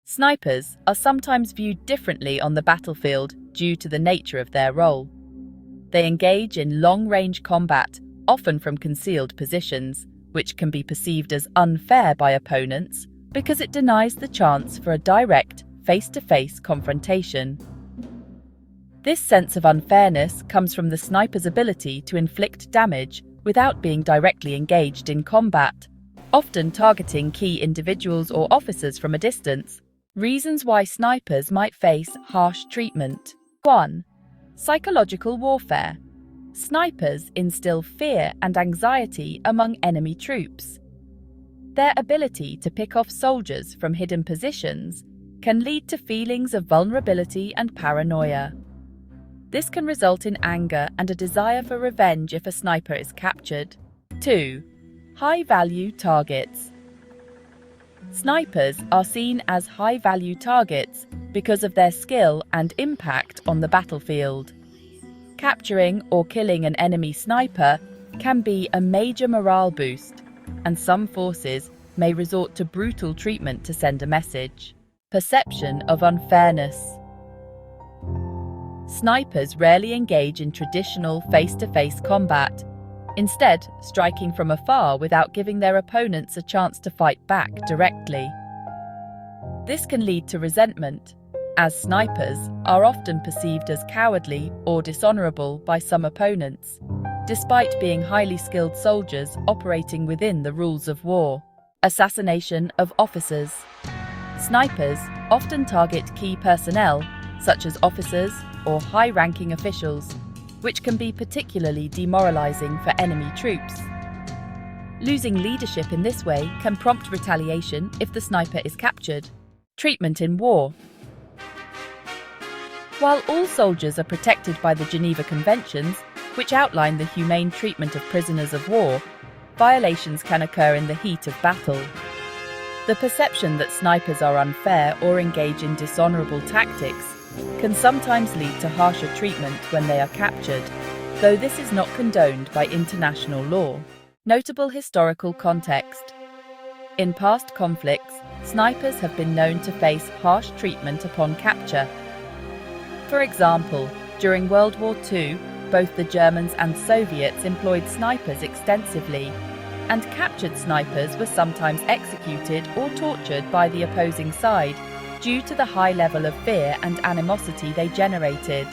Snipers are sometimes viewed differently on the battlefield due to the nature of their role. They engage in long-range combat, often from concealed positions, which can be perceived as unfair by opponents because it denies the chance for a direct, face-to-face confrontation. This sense of unfairness comes from the sniper's ability to inflict damage without being directly engaged in combat, often targeting key individuals or officers from a distance. Reasons why snipers might face harsh treatment. 1. Psychological warfare. Snipers instill fear and anxiety among enemy troops. Their ability to pick off soldiers from hidden positions can lead to feelings of vulnerability and paranoia. This can result in anger and a desire for revenge if a sniper is captured. 2. High-value targets. Snipers are seen as high-value targets because of their skill and impact on the battlefield. Capturing or killing an enemy sniper can be a major morale boost, and some forces may resort to brutal treatment to send a message. Perception of unfairness. Snipers rarely engage in traditional face-to-face combat, instead striking from afar without giving their opponents a chance to fight back directly. This can lead to resentment, as snipers are often perceived as cowardly or dishonorable by some opponents, despite being highly skilled soldiers operating within the rules of war. Assassination of officers. Snipers often target key personnel, such as officers or high-ranking officials, which can be particularly demoralizing for enemy troops. Losing leadership in this way can prompt retaliation if the sniper is captured. Treatment in war. While all soldiers are protected by the Geneva Conventions, which outline the humane treatment of prisoners of war, violations can occur in the heat of battle. The perception that snipers are unfair or engage in dishonorable tactics can sometimes lead to harsher treatment when they are captured, though this is not condoned by international law. Notable historical context. In past conflicts, snipers have been known to face harsh treatment upon capture. For example, during World War II, both the Germans and Soviets employed snipers extensively, and captured snipers were sometimes executed or tortured by the opposing side due to the high level of fear and animosity they generated.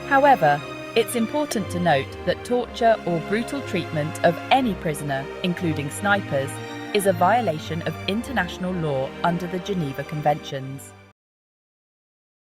However, it's important to note that torture or brutal treatment of any prisoner, including snipers, is a violation of international law under the Geneva Conventions.